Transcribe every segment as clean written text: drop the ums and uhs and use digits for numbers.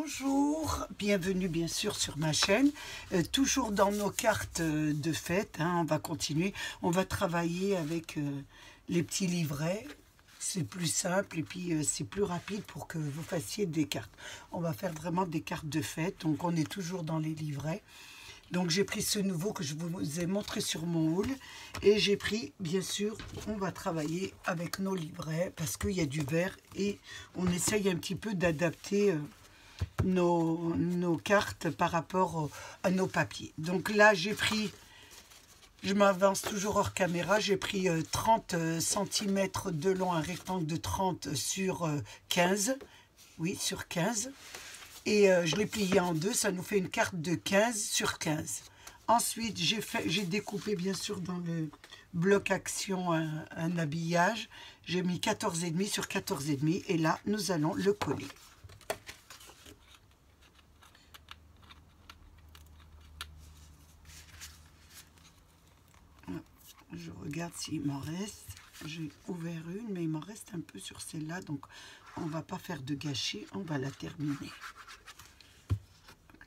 Bonjour, bienvenue bien sûr sur ma chaîne, toujours dans nos cartes de fête, hein, on va continuer, on va travailler avec les petits livrets, c'est plus simple et puis c'est plus rapide pour que vous fassiez des cartes. On va faire vraiment des cartes de fête, donc on est toujours dans les livrets. Donc j'ai pris ce nouveau que je vous ai montré sur mon haul et j'ai pris, bien sûr, on va travailler avec nos livrets parce qu'il y a du vert et on essaye un petit peu d'adapter nos cartes par rapport à nos papiers. Donc là j'ai pris, je m'avance toujours hors caméra, j'ai pris 30 cm de long, un rectangle de 30 sur 15, oui sur 15. Et je l'ai plié en deux, ça nous fait une carte de 15 sur 15. Ensuite, j'ai découpé bien sûr dans le bloc action un habillage. J'ai mis 14,5 sur 14,5 et là, nous allons le coller. Je regarde s'il m'en reste. J'ai ouvert une, mais il m'en reste un peu sur celle-là, donc on va pas faire de gâchis, on va la terminer.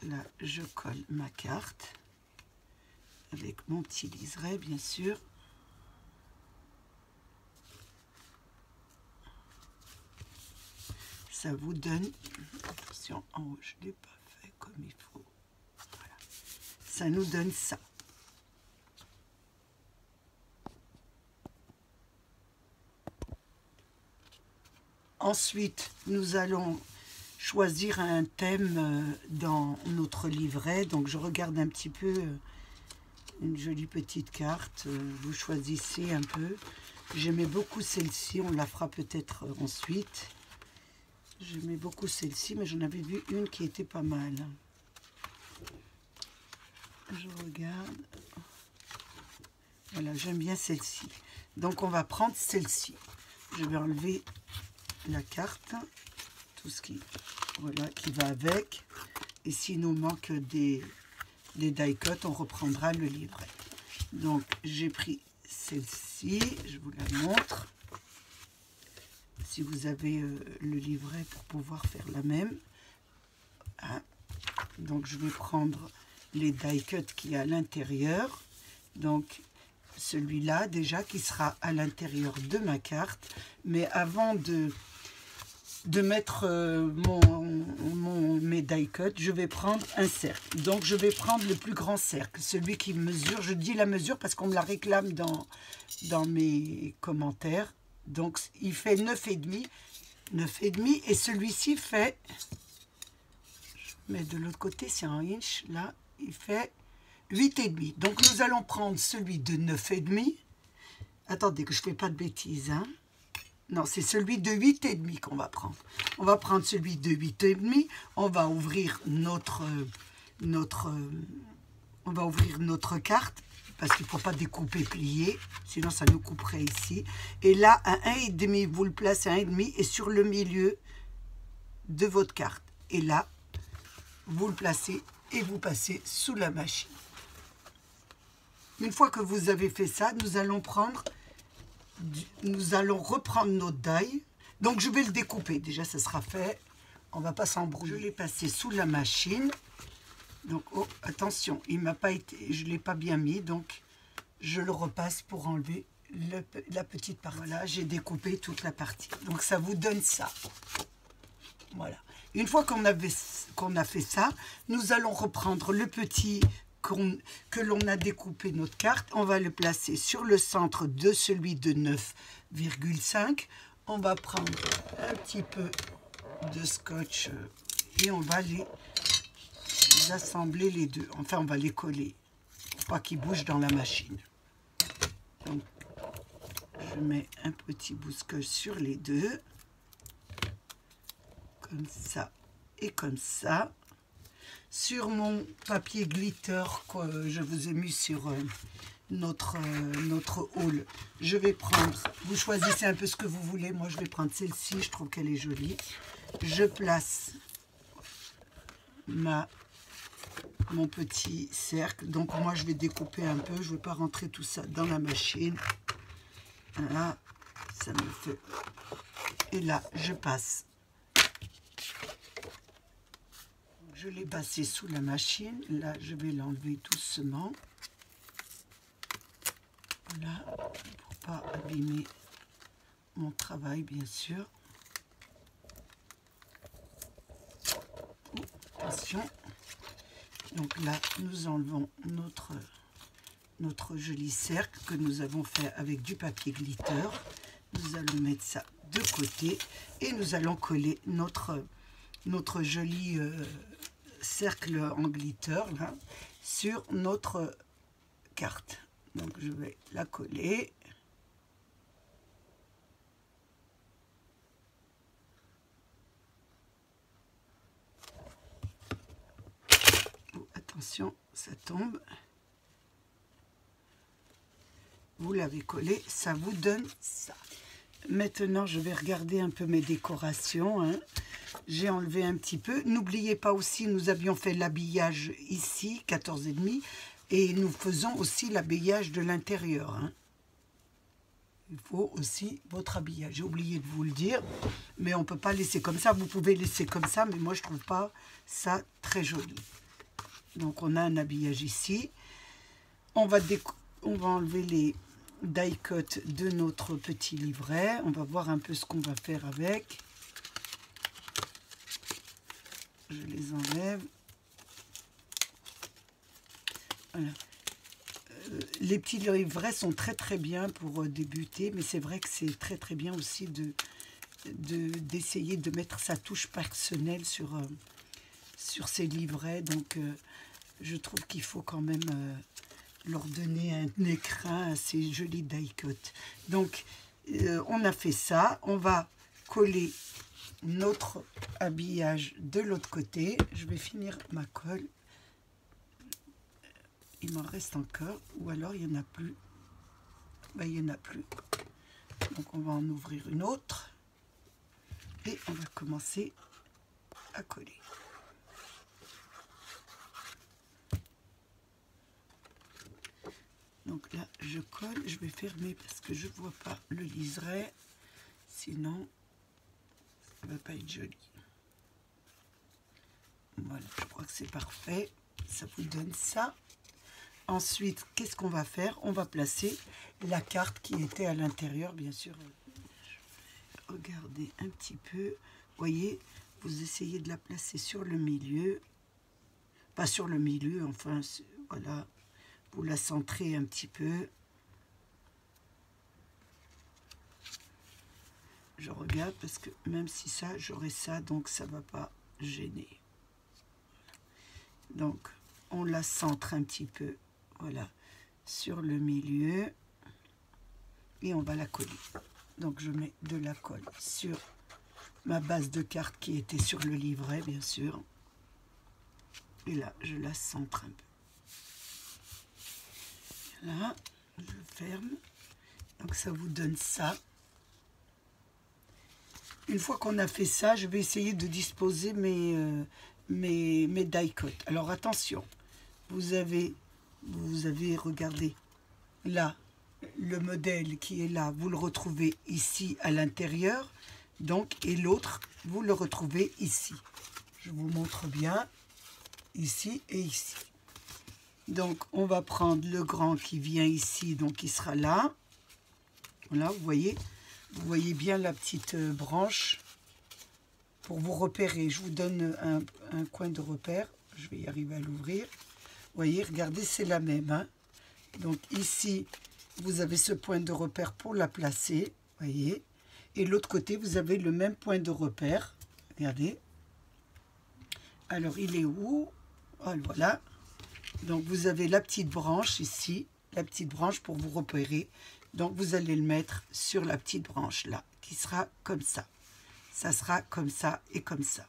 Là, je colle ma carte avec mon petit liseré, bien sûr. Ça vous donne, attention, en haut, je ne l'ai pas fait comme il faut. Voilà. Ça nous donne ça. Ensuite, nous allons choisir un thème dans notre livret. Donc, je regarde un petit peu une jolie petite carte. Vous choisissez un peu. J'aimais beaucoup celle-ci. On la fera peut-être ensuite. J'aimais beaucoup celle-ci, mais j'en avais vu une qui était pas mal. Je regarde. Voilà, j'aime bien celle-ci. Donc, on va prendre celle-ci. Je vais enlever la carte, tout ce qui, voilà, qui va avec. Et s'il nous manque des die-cut, on reprendra le livret. Donc, j'ai pris celle-ci. Je vous la montre. Si vous avez le livret pour pouvoir faire la même. Hein. Donc, je vais prendre les die-cut qui est à l'intérieur. Donc, celui-là, déjà, qui sera à l'intérieur de ma carte. Mais avant de mettre mes die-cut, je vais prendre un cercle. Donc, je vais prendre le plus grand cercle, celui qui mesure. Je dis la mesure parce qu'on me la réclame dans mes commentaires. Donc, il fait 9,5. 9,5 et celui-ci fait, je mets de l'autre côté, c'est en inch. Là, il fait 8,5. Donc, nous allons prendre celui de 9,5. Attendez que je ne fais pas de bêtises, hein. Non, c'est celui de 8,5 qu'on va prendre. On va prendre celui de 8,5. On va ouvrir notre carte parce qu'il ne faut pas découper, plier. Sinon, ça nous couperait ici. Et là, un 1,5, vous le placez à 1,5 et sur le milieu de votre carte. Et là, vous le placez et vous passez sous la machine. Une fois que vous avez fait ça, nous allons reprendre notre die. Donc je vais le découper, déjà ça sera fait, on va pas s'embrouiller. Je l'ai passé sous la machine. Donc oh, attention, il m'a pas été, je l'ai pas bien mis, donc je le repasse pour enlever la petite partie. Voilà, j'ai découpé toute la partie. Donc ça vous donne ça. Voilà. Une fois qu'on a fait ça, nous allons reprendre le petit que l'on a découpé notre carte. On va le placer sur le centre de celui de 9,5. On va prendre un petit peu de scotch et on va les assembler les deux. Enfin, on va les coller pour pas qu'ils bougent dans la machine. Donc, je mets un petit bout de scotch sur les deux. Comme ça et comme ça. Sur mon papier glitter que je vous ai mis sur notre haul, je vais prendre, vous choisissez un peu ce que vous voulez, moi je vais prendre celle-ci, je trouve qu'elle est jolie. Je place mon petit cercle, donc moi je vais découper un peu, je ne vais pas rentrer tout ça dans la machine. Voilà, ça me fait, et là je passe Je l'ai passé sous la machine. Là, je vais l'enlever doucement. Voilà, pour pas abîmer mon travail, bien sûr. Oh, attention. Donc là, nous enlevons notre joli cercle que nous avons fait avec du papier glitter. Nous allons mettre ça de côté et nous allons coller notre joli cercle en glitter là, sur notre carte. Donc je vais la coller. Oh, attention, ça tombe. Vous l'avez collé, ça vous donne ça. Maintenant, je vais regarder un peu mes décorations. Hein. J'ai enlevé un petit peu. N'oubliez pas aussi, nous avions fait l'habillage ici, 14,5. Et nous faisons aussi l'habillage de l'intérieur. Hein. Il faut aussi votre habillage. J'ai oublié de vous le dire, mais on ne peut pas laisser comme ça. Vous pouvez laisser comme ça, mais moi, je ne trouve pas ça très joli. Donc, on a un habillage ici. On va enlever les die-cut de notre petit livret. On va voir un peu ce qu'on va faire avec. Je les enlève. Voilà. Les petits livrets sont très bien pour débuter, mais c'est vrai que c'est très bien aussi d'essayer de mettre sa touche personnelle sur ces livrets. Donc je trouve qu'il faut quand même leur donner un écrin à ces jolis die-cut. Donc on a fait ça, on va coller notre habillage de l'autre côté. Je vais finir ma colle. Il m'en reste encore, ou alors il n'y en a plus. Ben, il n'y en a plus. Donc on va en ouvrir une autre. Et on va commencer à coller. Donc là, je colle. Je vais fermer parce que je ne vois pas le liseré. Sinon, ça ne va pas être joli. Voilà, je crois que c'est parfait. Ça vous donne ça. Ensuite, qu'est-ce qu'on va faire? On va placer la carte qui était à l'intérieur, bien sûr. Regardez un petit peu. Vous voyez, vous essayez de la placer sur le milieu. Pas sur le milieu, enfin, voilà. Vous la centrez un petit peu. Je regarde parce que même si ça, j'aurai ça, donc ça ne va pas gêner. Donc, on la centre un petit peu. Voilà, sur le milieu et on va la coller. Donc je mets de la colle sur ma base de carte qui était sur le livret, bien sûr. Et là, je la centre un peu. Là, je ferme. Donc ça vous donne ça. Une fois qu'on a fait ça, je vais essayer de disposer mes die-cut. Alors attention, vous avez, regardez, là, le modèle qui est là, vous le retrouvez ici à l'intérieur. Donc, et l'autre, vous le retrouvez ici. Je vous montre bien, ici et ici. Donc, on va prendre le grand qui vient ici, donc il sera là. Voilà, vous voyez bien la petite branche pour vous repérer. Je vous donne un coin de repère. Je vais y arriver à l'ouvrir. Vous voyez, regardez, c'est la même. Hein. Donc ici, vous avez ce point de repère pour la placer. Voyez. Et l'autre côté, vous avez le même point de repère. Regardez. Alors, il est où? Oh, voilà. Donc, vous avez la petite branche ici. La petite branche pour vous repérer. Donc, vous allez le mettre sur la petite branche là, qui sera comme ça. Ça sera comme ça et comme ça.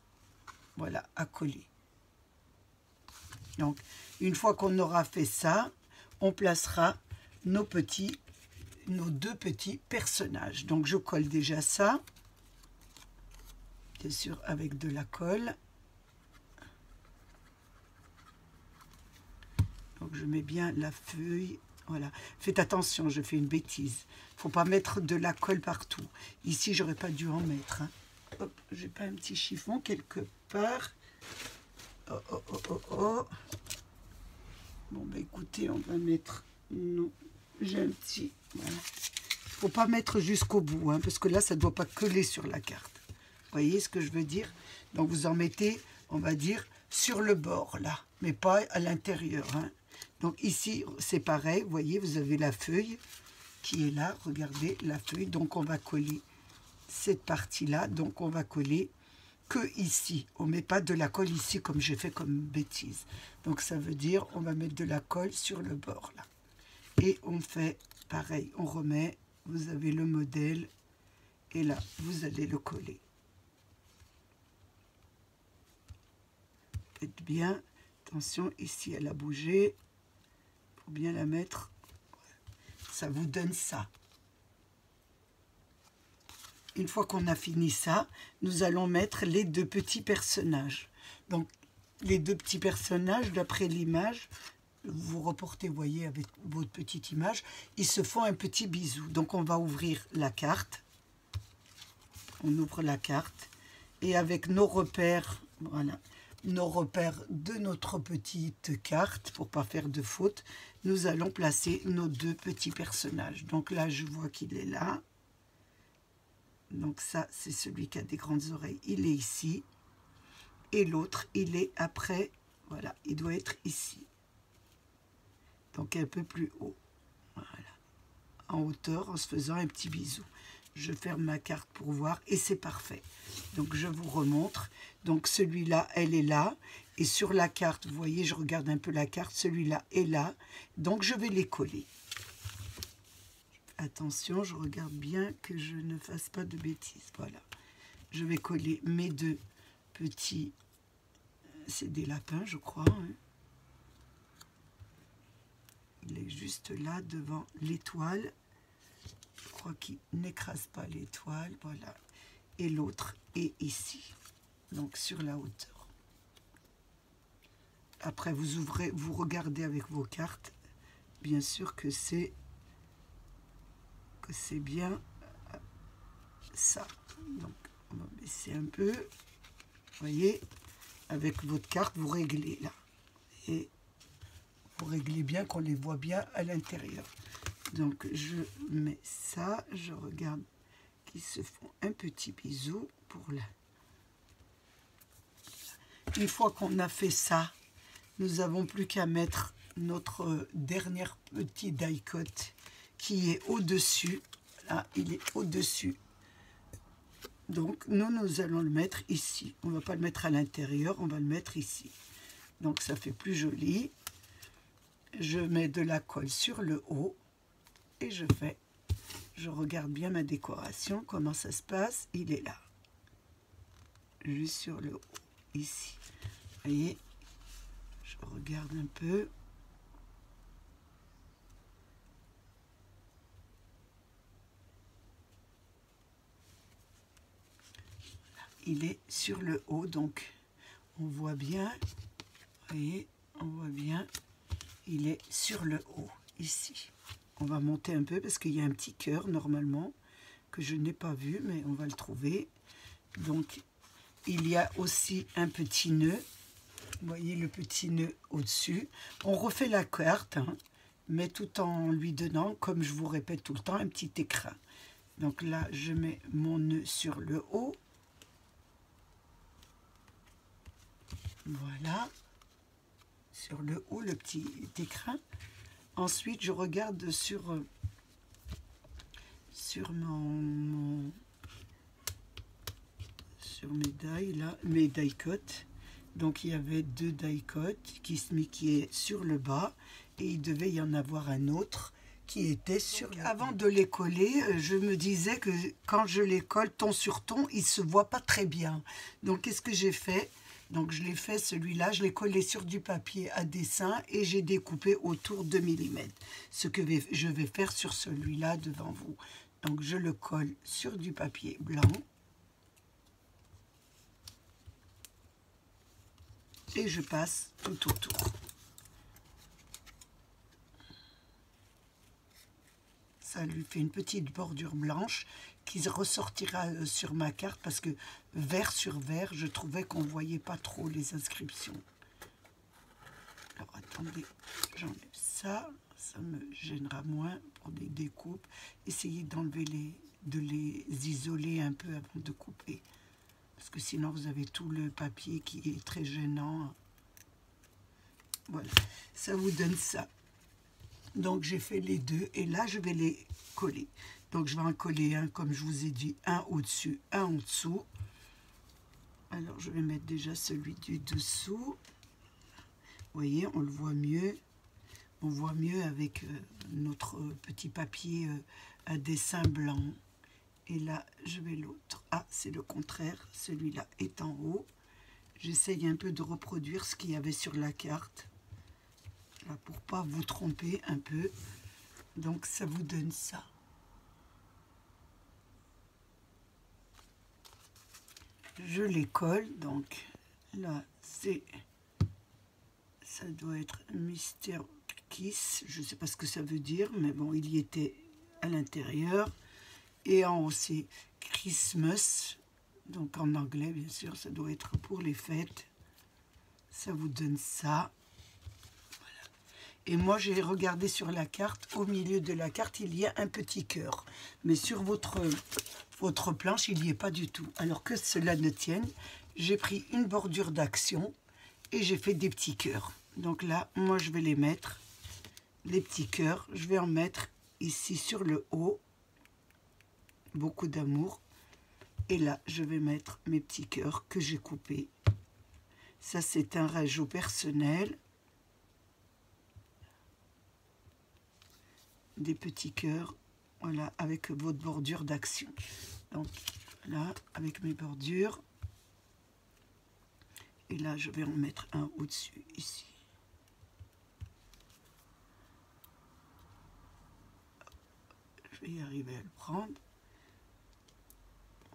Voilà, à coller. Donc, une fois qu'on aura fait ça, on placera nos deux petits personnages. Donc, je colle déjà ça. Bien sûr, avec de la colle. Donc, je mets bien la feuille. Voilà. Faites attention, je fais une bêtise. Il ne faut pas mettre de la colle partout. Ici, j'aurais pas dû en mettre. Hein. Hop, j'ai pas un petit chiffon quelque part. Oh, oh, oh, oh, oh. Bon, bah écoutez, on va mettre... Non, j'ai un petit... Voilà. Faut pas mettre jusqu'au bout, hein, parce que là, ça ne doit pas coller sur la carte. Vous voyez ce que je veux dire? Donc, vous en mettez, on va dire, sur le bord, là, mais pas à l'intérieur. Hein. Donc, ici, c'est pareil. Vous voyez, vous avez la feuille qui est là. Regardez la feuille. Donc, on va coller cette partie-là. Donc, on va coller que ici. On ne met pas de la colle ici, comme j'ai fait comme bêtise. Donc, ça veut dire, on va mettre de la colle sur le bord, là. Et on fait pareil. On remet... Vous avez le modèle et là, vous allez le coller. Faites bien. Attention, ici, elle a bougé. Il faut bien la mettre. Ça vous donne ça. Une fois qu'on a fini ça, nous allons mettre les deux petits personnages. Donc, les deux petits personnages, d'après l'image... Vous reportez, vous voyez, avec votre petite image, ils se font un petit bisou. Donc, on va ouvrir la carte. On ouvre la carte. Et avec nos repères, voilà, nos repères de notre petite carte, pour ne pas faire de faute, nous allons placer nos deux petits personnages. Donc là, je vois qu'il est là. Donc ça, c'est celui qui a des grandes oreilles. Il est ici. Et l'autre, il est après. Voilà, il doit être ici. Donc un peu plus haut, voilà, en hauteur, en se faisant un petit bisou. Je ferme ma carte pour voir et c'est parfait. Donc je vous remontre. Donc celui-là, elle est là. Et sur la carte, vous voyez, je regarde un peu la carte, celui-là est là. Donc je vais les coller. Attention, je regarde bien que je ne fasse pas de bêtises. Voilà. Je vais coller mes deux petits... C'est des lapins, je crois, hein. Il est juste là, devant l'étoile. Je crois qu'il n'écrase pas l'étoile. Voilà. Et l'autre est ici. Donc, sur la hauteur. Après, vous ouvrez, vous regardez avec vos cartes. Bien sûr que c'est bien ça. Donc, on va baisser un peu. Vous voyez, avec votre carte, vous réglez là. Et vous réglez bien qu'on les voit bien à l'intérieur. Donc je mets ça, je regarde qu'ils se font un petit bisou pour là. Une fois qu'on a fait ça, nous n'avons plus qu'à mettre notre dernier petit die-cut qui est au-dessus. Là, il est au-dessus. Donc nous allons le mettre ici. On ne va pas le mettre à l'intérieur, on va le mettre ici. Donc ça fait plus joli. Je mets de la colle sur le haut et je regarde bien ma décoration, comment ça se passe. Il est là, juste sur le haut, ici. Vous voyez, je regarde un peu. Il est sur le haut, donc on voit bien, vous voyez, on voit bien. Il est sur le haut, ici. On va monter un peu parce qu'il y a un petit cœur, normalement, que je n'ai pas vu, mais on va le trouver. Donc, il y a aussi un petit nœud. Vous voyez le petit nœud au-dessus. On refait la carte, hein, mais tout en lui donnant, comme je vous répète tout le temps, un petit écrin. Donc là, je mets mon nœud sur le haut. Voilà. Sur le haut, le petit écrin. Ensuite, je regarde sur mes die, là, mes die cut. Donc, il y avait deux die cut qui est sur le bas et il devait y en avoir un autre qui était sur le... Avant de les coller, je me disais que quand je les colle ton sur ton, il ne se voit pas très bien. Donc, qu'est-ce que j'ai fait ? Donc je l'ai fait celui-là, je l'ai collé sur du papier à dessin et j'ai découpé autour de millimètres. Ce que je vais faire sur celui-là devant vous. Donc je le colle sur du papier blanc. Et je passe tout autour. Ça lui fait une petite bordure blanche qui ressortira sur ma carte parce que vert sur vert, je trouvais qu'on ne voyait pas trop les inscriptions. attendez, j'enlève ça, ça me gênera moins pour des découpes. Essayez d'enlever de les isoler un peu avant de couper, parce que sinon vous avez tout le papier qui est très gênant. Voilà, ça vous donne ça. Donc j'ai fait les deux et là je vais les coller. Donc je vais en coller un, comme je vous ai dit, un au-dessus, un en dessous. Alors je vais mettre déjà celui du dessous. Vous voyez, on le voit mieux. On voit mieux avec notre petit papier à dessin blanc. Et là, je vais l'autre. Ah, c'est le contraire. Celui-là est en haut. J'essaye un peu de reproduire ce qu'il y avait sur la carte. Là, pour pas vous tromper un peu. Donc, ça vous donne ça. Je les colle. Donc, là, c'est... Ça doit être Mr. Kiss. Je ne sais pas ce que ça veut dire, mais bon, il y était à l'intérieur. Et en haut, c'est Christmas. Donc, en anglais, bien sûr, ça doit être pour les fêtes. Ça vous donne ça. Voilà. Et moi, j'ai regardé sur la carte. Au milieu de la carte, il y a un petit cœur. Mais sur votre planche, il n'y est pas du tout. Alors que cela ne tienne, j'ai pris une bordure d'action et j'ai fait des petits cœurs. Donc là, moi, je vais les mettre. Les petits cœurs, je vais en mettre ici sur le haut. Beaucoup d'amour. Et là, je vais mettre mes petits cœurs que j'ai coupés. Ça, c'est un rajout personnel. Des petits cœurs, voilà, avec votre bordure d'action. Donc là, avec mes bordures. Et là, je vais en mettre un au-dessus, ici. Je vais y arriver à le prendre.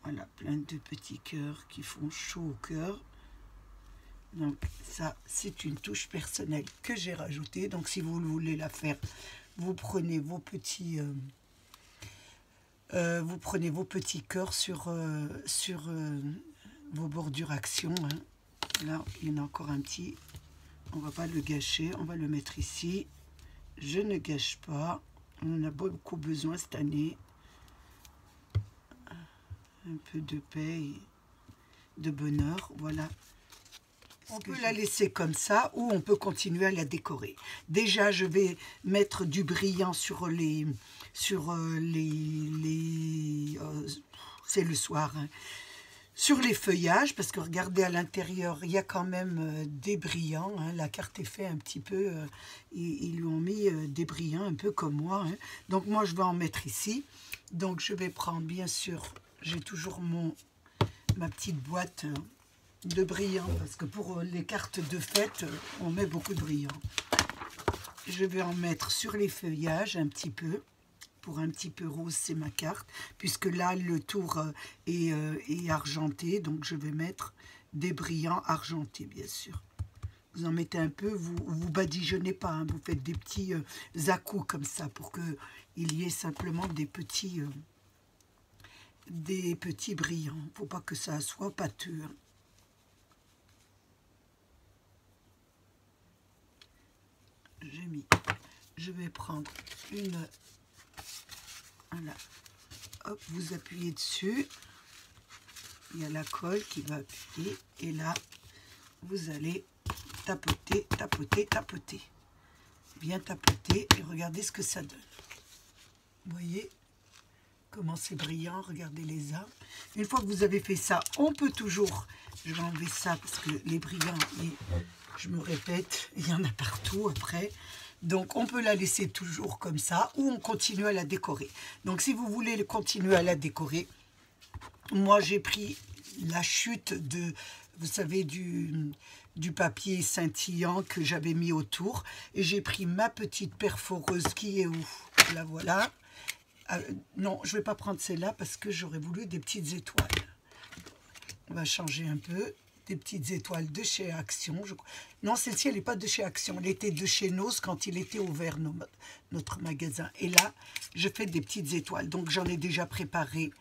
Voilà, plein de petits cœurs qui font chaud au cœur. Donc ça, c'est une touche personnelle que j'ai rajoutée. Donc si vous voulez la faire, vous prenez vos petits cœurs sur vos bordures action. Hein. Là, il y en a encore un petit. On ne va pas le gâcher. On va le mettre ici. Je ne gâche pas. On en a beaucoup besoin cette année. Un peu de paix et de bonheur, voilà. On peut la laisser comme ça ou on peut continuer à la décorer. Déjà, je vais mettre du brillant sur c'est le soir, hein, sur les feuillages, parce que regardez à l'intérieur, il y a quand même des brillants. Hein, la carte est faite un petit peu, ils lui ont mis des brillants un peu comme moi. Hein. Donc moi, je vais en mettre ici. Donc je vais prendre, bien sûr, j'ai toujours ma petite boîte de brillants, parce que pour les cartes de fête, on met beaucoup de brillants. Je vais en mettre sur les feuillages un petit peu, pour un petit peu rose, c'est ma carte, puisque là, le tour est argenté, donc je vais mettre des brillants argentés, bien sûr. Vous en mettez un peu, vous badigeonnez pas, hein, vous faites des petits à-coups comme ça, pour qu'il y ait simplement des petits brillants. Il ne faut pas que ça soit pâteux. J'ai mis. Je vais prendre une. Voilà. Hop, vous appuyez dessus. Il y a la colle qui va appuyer. Et là, vous allez tapoter, tapoter, tapoter. Bien tapoter et regardez ce que ça donne. Vous voyez comment c'est brillant, regardez les arbres. Une fois que vous avez fait ça, on peut toujours, je vais enlever ça parce que les brillants, je me répète, il y en a partout après. Donc on peut la laisser toujours comme ça ou on continue à la décorer. Donc si vous voulez continuer à la décorer, moi j'ai pris la chute de, vous savez, du papier scintillant que j'avais mis autour et j'ai pris ma petite perforeuse qui est où? La voilà. Non, je ne vais pas prendre celle-là parce que j'aurais voulu des petites étoiles. On va changer un peu. Des petites étoiles de chez Action. Non, celle-ci, elle n'est pas de chez Action. Elle était de chez Nose quand il était ouvert, notre magasin. Et là, je fais des petites étoiles. Donc, j'en ai déjà préparé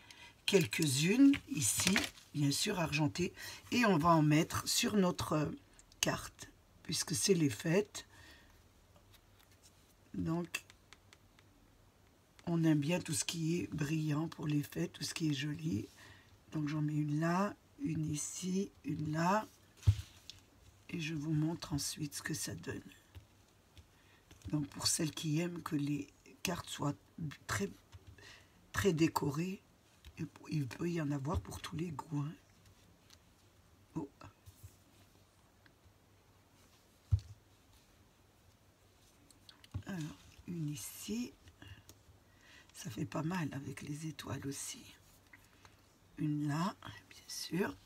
quelques-unes ici, bien sûr, argentées. Et on va en mettre sur notre carte, puisque c'est les fêtes. Donc, on aime bien tout ce qui est brillant pour l'effet, tout ce qui est joli. Donc, j'en mets une là, une ici, une là. Et je vous montre ensuite ce que ça donne. Donc, pour celles qui aiment que les cartes soient très, très décorées, il peut y en avoir pour tous les goûts. Hein. Oh. Alors, une ici. Ça fait pas mal avec les étoiles aussi. Une là, bien sûr.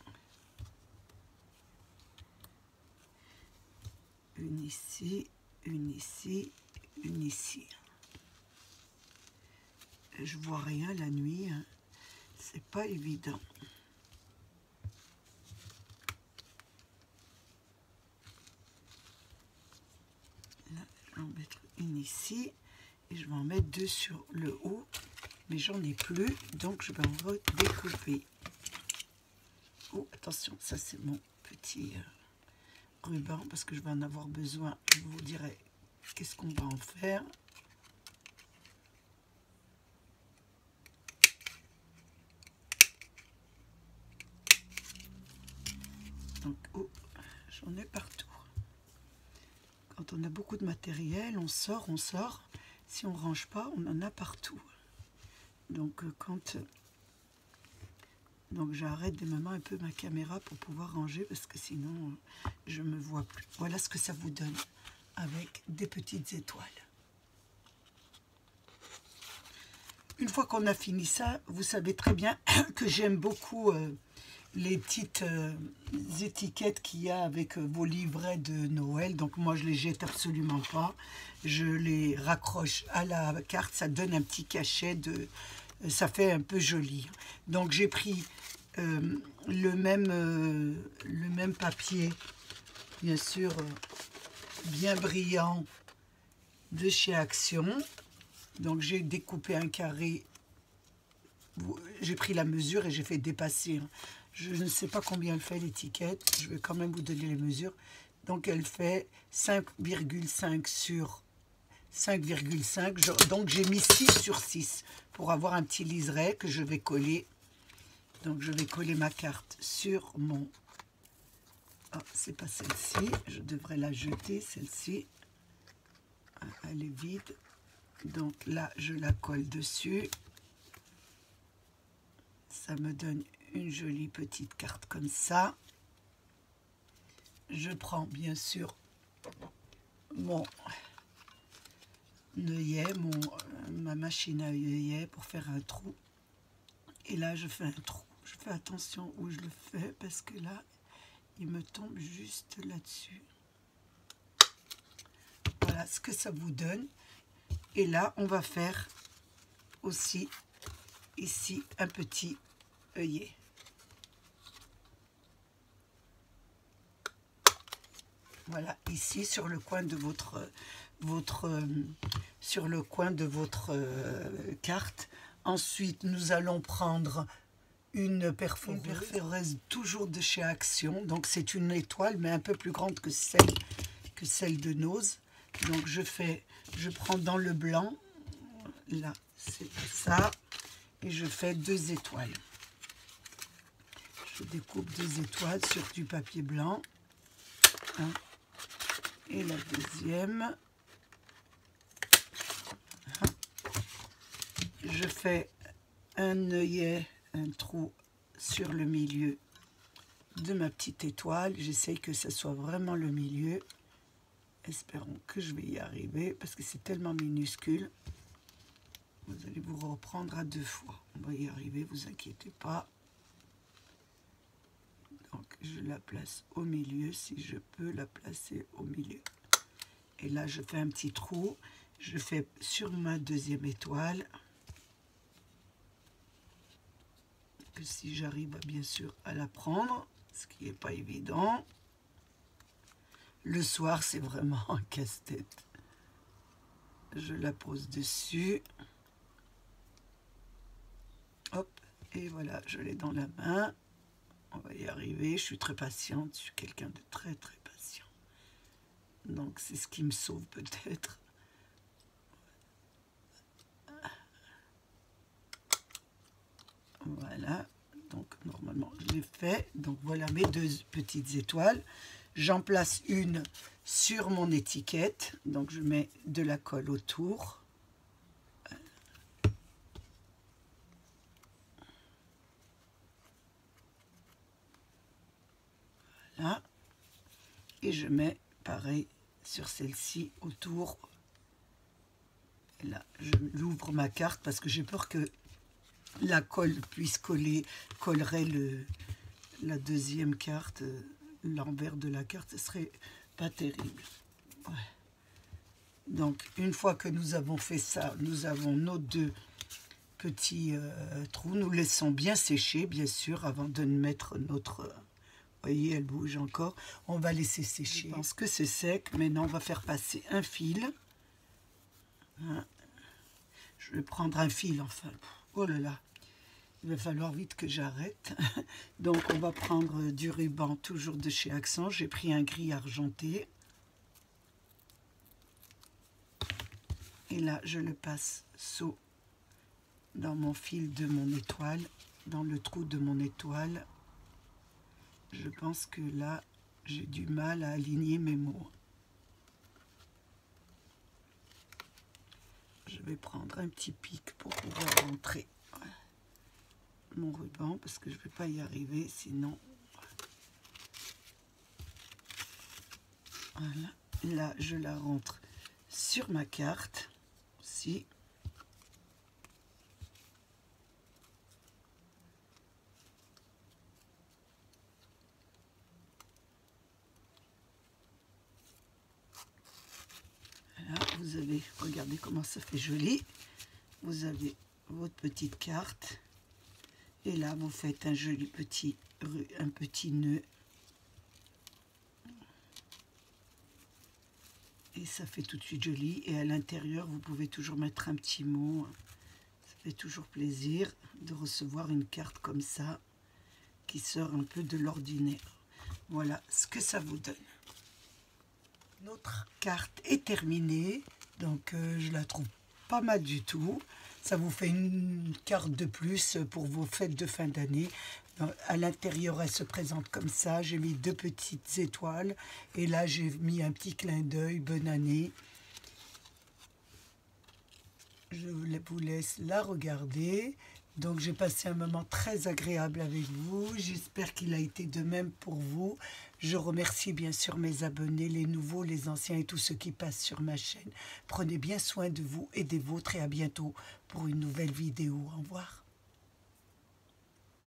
Une ici, une ici, une ici. Je vois rien la nuit, hein. C'est pas évident. Là, je vais en mettre une ici et je vais en mettre deux sur le haut, mais j'en ai plus, donc je vais en redécouper. Oh, attention, ça c'est mon petit ruban parce que je vais en avoir besoin. Je vous dirai qu'est-ce qu'on va en faire. Donc, oh, j'en ai partout. Quand on a beaucoup de matériel, on sort. Si on ne range pas, on en a partout. Donc, donc j'arrête des moments un peu ma caméra pour pouvoir ranger parce que sinon, je ne me vois plus. Voilà ce que ça vous donne avec des petites étoiles. Une fois qu'on a fini ça, vous savez très bien que j'aime beaucoup les petites étiquettes qu'il y a avec vos livrets de Noël. Donc moi, je les jette absolument pas. Je les raccroche à la carte. Ça donne un petit cachet. Ça fait un peu joli. Donc j'ai pris le même papier, bien sûr, bien brillant de chez Action. Donc j'ai découpé un carré, j'ai pris la mesure et j'ai fait dépasser. Je ne sais pas combien elle fait l'étiquette, je vais quand même vous donner les mesures. Donc elle fait 5,5 sur 5,5. Donc j'ai mis 6 sur 6 pour avoir un petit liseré que je vais coller. Donc je vais coller ma carte sur mon... Ah, c'est pas celle-ci, je devrais la jeter, celle-ci. Elle est vide. Donc là, je la colle dessus. Ça me donne une jolie petite carte comme ça. Je prends bien sûr mon œillet, ma machine à œillet pour faire un trou. Et là, je fais un trou. Je fais attention où je le fais parce que là, il me tombe juste là-dessus. Voilà ce que ça vous donne. Et là, on va faire aussi ici un petit œillet. Voilà, ici sur le coin de votre carte. Ensuite, nous allons prendre une perforeuse toujours de chez Action. Donc c'est une étoile, mais un peu plus grande que celle de Nose. Donc je prends dans le blanc, là c'est ça, et je fais 2 étoiles. Je découpe 2 étoiles sur du papier blanc. Hein, et la deuxième. Hein, je fais un œillet, un trou sur le milieu de ma petite étoile. J'essaye que ce soit vraiment le milieu. Espérons que je vais y arriver parce que c'est tellement minuscule. Vous allez vous reprendre à 2 fois. On va y arriver, vous inquiétez pas. Donc je la place au milieu, si je peux la placer au milieu. Et là je fais un petit trou. Je fais sur ma deuxième étoile. Que si j'arrive bien sûr à la prendre, ce qui n'est pas évident. Le soir, c'est vraiment un casse-tête. Je la pose dessus. Hop, et voilà, je l'ai dans la main. On va y arriver. Je suis très patiente. Je suis quelqu'un de très, très patient. Donc, c'est ce qui me sauve peut-être. Voilà, donc normalement je l'ai fait. Donc voilà mes 2 petites étoiles. J'en place une sur mon étiquette, donc je mets de la colle autour. Voilà. Et je mets pareil sur celle-ci autour. Et là, je l'ouvre ma carte parce que j'ai peur que la colle puisse collerait la deuxième carte, l'envers de la carte, ce serait pas terrible. Ouais. Donc une fois que nous avons fait ça, nous avons nos 2 petits trous. Nous laissons bien sécher, bien sûr, avant de mettre notre... Vous voyez, elle bouge encore. On va laisser sécher. Je pense que c'est sec. Maintenant, on va faire passer un fil. Je vais prendre un fil, enfin. Oh là là. Il va falloir vite que j'arrête. Donc, on va prendre du ruban, toujours de chez Accent. J'ai pris un gris argenté. Et là, je le passe dans mon fil de mon étoile, dans le trou de mon étoile. Je pense que là, j'ai du mal à aligner mes mots. Je vais prendre un petit pic pour pouvoir rentrer mon ruban, parce que je ne vais pas y arriver, sinon... Voilà. Là, je la rentre sur ma carte, aussi. Voilà, vous avez, regardez comment ça fait joli. Vous avez votre petite carte. Et là, vous faites un joli petit nœud. Et ça fait tout de suite joli. Et à l'intérieur, vous pouvez toujours mettre un petit mot. Ça fait toujours plaisir de recevoir une carte comme ça, qui sort un peu de l'ordinaire. Voilà ce que ça vous donne. Notre carte est terminée. Donc, je la trouve pas mal du tout. Ça vous fait une carte de plus pour vos fêtes de fin d'année. À l'intérieur, elle se présente comme ça. J'ai mis 2 petites étoiles. Et là, j'ai mis un petit clin d'œil. Bonne année. Je vous laisse la regarder. Donc, j'ai passé un moment très agréable avec vous. J'espère qu'il a été de même pour vous. Je remercie bien sûr mes abonnés, les nouveaux, les anciens et tous ceux qui passent sur ma chaîne. Prenez bien soin de vous et des vôtres et à bientôt pour une nouvelle vidéo. Au revoir.